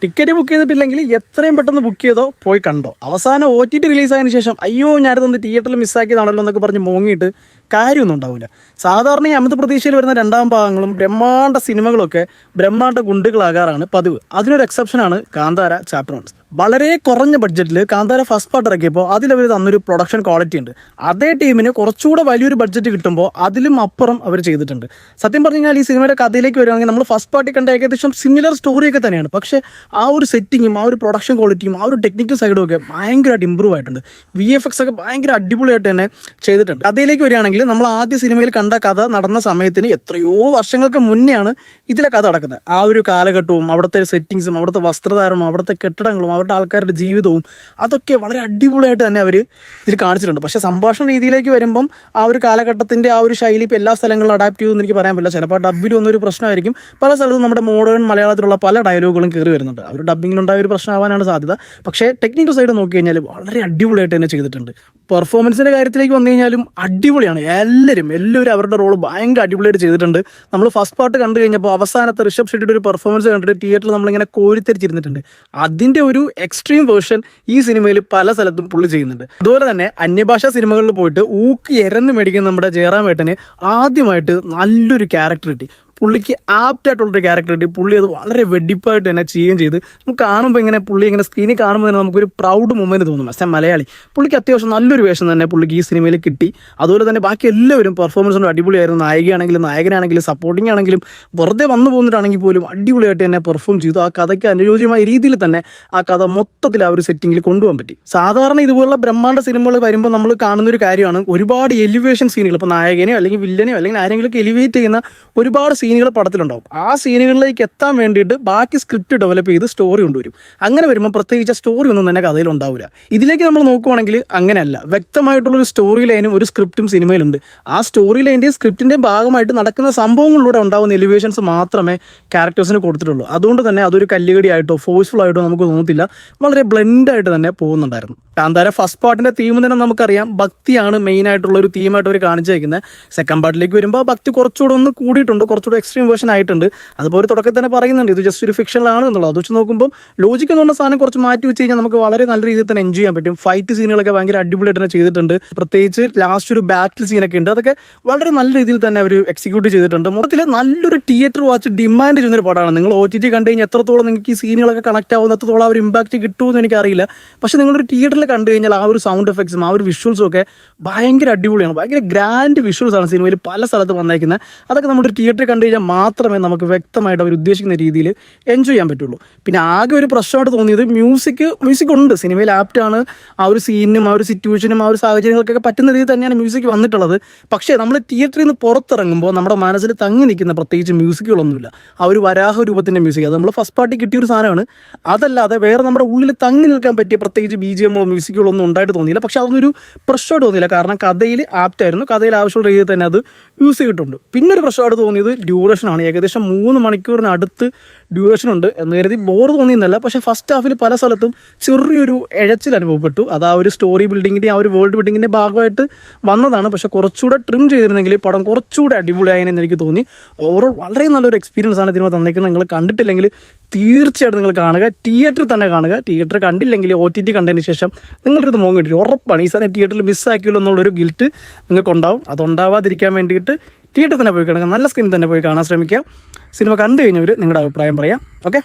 Ticket book ചെയ്തിട്ടില്ലെങ്കിൽ എത്രയും പെട്ടെന്ന് ബുക്ക് ചെയ്തോ പോയി കണ്ടോ. അവസാനം OTT റിലീസായതിനു ശേഷം അയ്യോ ഞാനിതൊന്ന് തിയേറ്ററിൽ മിസ്സാക്കിയതാണല്ലോ എന്നൊക്കെ പറഞ്ഞ് മോങ്ങിയിട്ട് കാര്യമൊന്നും ഉണ്ടാവില്ല. സാധാരണ ഈ അമിത പ്രതീക്ഷയിൽ വരുന്ന രണ്ടാം ഭാഗങ്ങളും ബ്രഹ്മാണ്ഡ സിനിമകളൊക്കെ ബ്രഹ്മാണ്ഡ ഗുണ്ടുകളാകാറാണ് പതിവ്. അതിനൊരു എക്സെപ്ഷനാണ് കാന്താര ചാപ്റ്റർ 1. വളരെ കുറഞ്ഞ ബഡ്ജറ്റിൽ കാന്താര ഫസ്റ്റ് പാർട്ട് ഇറക്കിയപ്പോൾ അതിലവർ തന്നൊരു പ്രൊഡക്ഷൻ ക്വാളിറ്റി ഉണ്ട്. അതേ ടീമിന് കുറച്ചുകൂടെ വലിയൊരു ബഡ്ജറ്റ് കിട്ടുമ്പോൾ അതിലും അപ്പുറം അവർ ചെയ്തിട്ടുണ്ട്. സത്യം പറഞ്ഞു കഴിഞ്ഞാൽ ഈ സിനിമയുടെ കഥയിലേക്ക് വരികയാണെങ്കിൽ നമ്മൾ ഫസ്റ്റ് പാർട്ടി കണ്ട ഏകദേശം സിമിലർ സ്റ്റോറിയൊക്കെ തന്നെയാണ്. പക്ഷേ ആ ഒരു സെറ്റിങ്ങും ആ ഒരു പ്രൊഡക്ഷൻ ക്വാളിറ്റിയും ആ ഒരു ടെക്നിക്കൽ സൈഡും ഒക്കെ ഭയങ്കരമായിട്ട് ഇമ്പ്രൂവ് ആയിട്ടുണ്ട്. VFX ഒക്കെ ഭയങ്കര അടിപൊളിയായിട്ട് തന്നെ ചെയ്തിട്ടുണ്ട്. കഥയിലേക്ക് വരികയാണെങ്കിൽ നമ്മൾ ആദ്യ സിനിമയിൽ കണ്ട കഥ നടന്ന സമയത്തിന് എത്രയോ വർഷങ്ങൾക്ക് മുന്നെയാണ് ഇതിലെ കഥ നടക്കുന്നത്. ആ ഒരു കാലഘട്ടവും അവിടുത്തെ സെറ്റിങ്സും അവിടുത്തെ വസ്ത്രധാരണവും അവിടുത്തെ കെട്ടിടങ്ങളും അവരുടെ ആൾക്കാരുടെ ജീവിതവും അതൊക്കെ വളരെ അടിപൊളിയായിട്ട് തന്നെ അവർ ഇതിൽ കാണിച്ചിട്ടുണ്ട്. പക്ഷേ സംഭാഷണ രീതിയിലേക്ക് വരുമ്പം ആ ഒരു കാലഘട്ടത്തിൻ്റെ ആ ഒരു ശൈലി ഇപ്പോൾ എല്ലാ സ്ഥലങ്ങളിലും അഡാപ്റ്റ് ചെയ്യുമെന്ന് എനിക്ക് പറയാൻ പറ്റില്ല. ചിലപ്പോൾ ഡബ്ബിൽ ഒന്നൊരു പ്രശ്നമായിരിക്കും. പല സ്ഥലത്തും നമ്മുടെ മോഡേൺ മലയാളത്തിലുള്ള പല ഡയലോഗുകളും കയറി വരുന്നുണ്ട്. ആ ഒരു ഡബ്ബിങ്ങിലുണ്ടായ ഒരു പ്രശ്നമാവാനാണ് സാധ്യത. പക്ഷേ ടെക്നിക്കൽ സൈഡ് നോക്കി കഴിഞ്ഞാൽ വളരെ അടിപൊളിയായിട്ട് തന്നെ ചെയ്തിട്ടുണ്ട്. പെർഫോമൻസിൻ്റെ കാര്യത്തിലേക്ക് വന്നു കഴിഞ്ഞാലും അടിപൊളിയാണ്. എല്ലാവരും അവരുടെ റോൾ ഭയങ്കര അടിപൊളിയായിട്ട് ചെയ്തിട്ടുണ്ട്. നമ്മൾ ഫസ്റ്റ് പാർട്ട് കണ്ടു കഴിഞ്ഞപ്പോൾ അവസാനത്തെ ഋഷഭ് ഷെട്ടിയുടെ ഒരു പെർഫോമൻസ് കണ്ടിട്ട് തിയേറ്ററിൽ നമ്മളിങ്ങനെ കോരിത്തരിച്ചിരുന്നിട്ടുണ്ട്. അതിൻ്റെ ഒരു എക്സ്ട്രീം വേർഷൻ ഈ സിനിമയിൽ പല സ്ഥലത്തും പുള്ളി ചെയ്യുന്നുണ്ട്. അതുപോലെ തന്നെ അന്യഭാഷാ സിനിമകളിൽ പോയിട്ട് ഊക്കി എരന്ന് മേടിക്കുന്ന നമ്മുടെ ജയറാം ഏട്ടന് ആദ്യമായിട്ട് നല്ലൊരു ക്യാരക്ടർ കിട്ടി. പുള്ളിക്ക് ആപ്റ്റായിട്ടുള്ളൊരു ക്യാരക്ടർ കിട്ടി. പുള്ളി അത് വളരെ വെടിപ്പായിട്ട് തന്നെ ചെയ്യുകയും ചെയ്ത് നമുക്ക് കാണുമ്പോൾ ഇങ്ങനെ പുള്ളി ഇങ്ങനെ സ്ക്രീനിൽ കാണുമ്പോൾ തന്നെ നമുക്കൊരു പ്രൗഡ് മൊമെൻറ്റ് തോന്നും. പക്ഷേ മലയാളി പുള്ളിക്ക് അത്യാവശ്യം നല്ലൊരു വേഷം തന്നെ പുള്ളിക്ക് ഈ സിനിമയിൽ കിട്ടി. അതുപോലെ തന്നെ ബാക്കി എല്ലാവരും പെർഫോമൻസ് കൊണ്ട് അടിപൊളിയായിരുന്നു. നായികയാണെങ്കിലും നായകനാണെങ്കിലും സപ്പോർട്ടിംഗ് ആണെങ്കിലും വെറുതെ വന്നു പോകുന്നിട്ടാണെങ്കിൽ പോലും അടിപൊളിയായിട്ട് തന്നെ പെർഫോം ചെയ്തു. ആ കഥയ്ക്ക് അനുയോജ്യമായ രീതിയിൽ തന്നെ ആ കഥ മൊത്തത്തിൽ ആ ഒരു സെറ്റിങ്ങിൽ കൊണ്ടുപോകാൻ പറ്റി. സാധാരണ ഇതുപോലുള്ള ബ്രഹ്മാണ്ഡ സിനിമകൾ വരുമ്പോൾ നമ്മൾ കാണുന്നൊരു കാര്യമാണ് ഒരുപാട് എലിവേഷൻ സീനുകൾ. ഇപ്പോൾ നായകനെയോ അല്ലെങ്കിൽ വില്ലനെയോ അല്ലെങ്കിൽ ആരെങ്കിലും എലിവേറ്റ് ചെയ്യുന്ന ഒരുപാട് സീനുകൾ പടത്തിലുണ്ടാവും. ആ സീനുകളിലേക്ക് എത്താൻ വേണ്ടിയിട്ട് ബാക്കി സ്ക്രിപ്റ്റ് ഡെവലപ്പ് ചെയ്ത് സ്റ്റോറി കൊണ്ടുവരും. അങ്ങനെ വരുമ്പോൾ പ്രത്യേകിച്ച് സ്റ്റോറി ഒന്നും തന്നെ കഥയിൽ ഉണ്ടാവില്ല. ഇതിലേക്ക് നമ്മൾ നോക്കുവാണെങ്കിൽ അങ്ങനെയല്ല. വ്യക്തമായിട്ടുള്ളൊരു സ്റ്റോറി ലൈനും ഒരു സ്ക്രിപ്റ്റും സിനിമയിലുണ്ട്. ആ സ്റ്റോറി ലൈൻ്റെയും സ്ക്രിപ്റ്റിൻ്റെയും ഭാഗമായിട്ട് നടക്കുന്ന സംഭവങ്ങളിലൂടെ ഉണ്ടാകുന്ന എലിവേഷൻസ് മാത്രമേ ക്യാരക്ടേഴ്സിന് കൊടുത്തിട്ടുള്ളൂ. അതുകൊണ്ട് തന്നെ അതൊരു കല്ലുകടിയായിട്ടോ ഫോഴ്സ്ഫുൾ ആയിട്ടോ നമുക്ക് തോന്നത്തില്ല. വളരെ ബ്ലെൻഡായിട്ട് തന്നെ പോകുന്നുണ്ടായിരുന്നു. കാന്താര ഫസ്റ്റ് പാർട്ടിൻ്റെ തീം തന്നെ നമുക്കറിയാം, ഭക്തിയാണ് മെയിൻ ആയിട്ടുള്ള ഒരു തീമായിട്ട് അവർ കാണിച്ചേക്കുന്നത്. സെക്കൻഡ് പാർട്ടിലേക്ക് വരുമ്പോൾ ഭക്തി കുറച്ചുകൂടെ ഒന്ന് കൂടിയിട്ടുണ്ട്, കുറച്ചുകൂടെ എക്സ്ട്രീം വേർഷൻ ആയിട്ടുണ്ട്. അതുപോലെ തുടക്കത്തിൽ തന്നെ പറയുന്നുണ്ട് ഇത് ജസ്റ്റ് ഒരു ഫിക്ഷനിലാണ് എന്നുള്ളത്. അത് വെച്ച് നോക്കുമ്പോൾ ലോജിക്ക് എന്ന് പറഞ്ഞ സാധനം കുറച്ച് മാറ്റി വെച്ച് കഴിഞ്ഞാൽ നമുക്ക് വളരെ നല്ല രീതിയിൽ തന്നെ എൻജോയ് ചെയ്യാൻ പറ്റും. ഫൈറ്റ് സീനുകളൊക്കെ ഭയങ്കര അടിപൊളിയായിട്ട് തന്നെ ചെയ്തിട്ടുണ്ട്. പ്രത്യേകിച്ച് ലാസ്റ്റ് ഒരു ബാറ്റിൽ സീനൊക്കെ ഉണ്ട്. അതൊക്കെ വളരെ നല്ല രീതിയിൽ തന്നെ അവർ എക്സിക്യൂട്ട് ചെയ്തിട്ടുണ്ട്. മൊത്തത്തിൽ നല്ലൊരു തിയേറ്റർ വാച്ച് ഡിമാൻഡ് ചെയ്യുന്നൊരു പടമാണ്. നിങ്ങൾ OTT കണ്ടു കഴിഞ്ഞാൽ എത്രത്തോളം നിങ്ങൾക്ക് ഈ സീനുകളൊക്കെ കണക്ട് ആവുന്ന എത്രത്തോളം ആ ഒരു ഇമ്പാക്റ്റ് കിട്ടുമെന്ന് എനിക്കറിയില്ല. പക്ഷേ നിങ്ങളൊരു തിയേറ്ററിൽ കണ്ടു കഴിഞ്ഞാൽ ആ ഒരു സൗണ്ട് എഫക്ട്സും ആ ഒരു വിഷ്വൽസും ഒക്കെ ഭയങ്കര അടിപൊളിയാണ്. ഭയങ്കര ഗ്രാൻഡ് വിഷ്വൽസ് ആണ് സിനിമയിൽ പല സ്ഥലത്ത് വന്നേക്കുന്നത്. അതൊക്കെ നമ്മുടെ തിയേറ്ററിൽ കണ്ടു കഴിഞ്ഞാൽ മാത്രമേ നമുക്ക് വ്യക്തമായിട്ട് അവർ ഉദ്ദേശിക്കുന്ന രീതിയിൽ എൻജോയ് ചെയ്യാൻ പറ്റുള്ളൂ. പിന്നെ ആകെ ഒരു പ്രശ്നമായിട്ട് തോന്നിയത് മ്യൂസിക് ഉണ്ട് സിനിമയിൽ ആപ്റ്റാണ്. ആ ഒരു സീനിനും ആ ഒരു സിറ്റുവേഷനും ആ ഒരു സാഹചര്യങ്ങൾക്കൊക്കെ പറ്റുന്ന രീതിയിൽ തന്നെയാണ് മ്യൂസിക് വന്നിട്ടുള്ളത്. പക്ഷേ നമ്മൾ തിയേറ്ററിൽ നിന്ന് പുറത്തിറങ്ങുമ്പോൾ നമ്മുടെ മനസ്സിൽ തങ്ങി നിൽക്കുന്ന പ്രത്യേകിച്ച് മ്യൂസിക്കുകളൊന്നുമില്ല. ആ ഒരു വരാഹ രൂപത്തിൻ്റെ മ്യൂസിക് അത് നമ്മൾ ഫസ്റ്റ് പാർട്ടി കിട്ടിയൊരു സാധനമാണ്. അതല്ലാതെ വേറെ നമ്മുടെ ഉള്ളിൽ തങ്ങി നിൽക്കാൻ പറ്റിയ പ്രത്യേകിച്ച് BGMോ മ്യൂസിക്കുകളൊന്നും ഉണ്ടായിട്ട് തോന്നിയില്ല. പക്ഷേ അതൊരു പ്രശ്നമായിട്ട് തോന്നിയില്ല. കാരണം കഥയിൽ ആപ്റ്റായിരുന്നു. കഥയിൽ ആവശ്യമുള്ള രീതിയിൽ തന്നെ അത് യൂസ് ചെയ്തിട്ടുണ്ട്. പിന്നെ ഒരു പ്രശ്നമായിട്ട് തോന്നിയത് ഡ്യൂറേഷനാണ്. ഏകദേശം 3 മണിക്കൂറിനടുത്ത് ഡ്യൂറേഷൻ ഉണ്ട് എന്ന് കരുതി ബോർ തോന്നിയെന്നല്ല. പക്ഷേ ഫസ്റ്റ് ഹാഫിൽ പല സ്ഥലത്തും ചെറിയൊരു എഴച്ചിൽ അനുഭവപ്പെട്ടു. അത് ആ ഒരു സ്റ്റോറി ബിൽഡിങ്ങിൻ്റെ ആ ഒരു വേൾഡ് ബിൽഡിങ്ങിൻ്റെ ഭാഗമായിട്ട് വന്നതാണ്. പക്ഷേ കുറച്ചുകൂടെ ട്രിം ചെയ്തിരുന്നെങ്കിൽ പടം കുറച്ചുകൂടെ അടിപൊളിയായെന്ന് എനിക്ക് തോന്നി. ഓവറോൾ വളരെ നല്ലൊരു എക്സ്പീരിയൻസ് ആണ് ഇതിന് തന്നേക്കുന്നത്. നിങ്ങൾ കണ്ടിട്ടില്ലെങ്കിൽ തീർച്ചയായിട്ടും നിങ്ങൾ കാണുക, തിയേറ്ററിൽ തന്നെ കാണുക. തിയേറ്റർ കണ്ടില്ലെങ്കിൽ OTT കണ്ടതിന് ശേഷം നിങ്ങളുടെ മോങ്ങ് കിട്ടി ഉറപ്പാണ്. ഈ സാധനം തിയേറ്ററിൽ മിസ്സാക്കിയല്ലോ എന്നുള്ളൊരു ഗിൽറ്റ് നിങ്ങൾക്കുണ്ടാവും. അതുണ്ടാവാതിരിക്കാൻ വേണ്ടിയിട്ട് തിയേറ്ററിൽ തന്നെ പോയി കാണുക. നല്ല സ്ക്രീനിൽ തന്നെ പോയി കാണാൻ ശ്രമിക്കുക. സിനിമ കണ്ടു കഴിഞ്ഞവർ നിങ്ങളുടെ അഭിപ്രായം പറയാം. ഓക്കെ.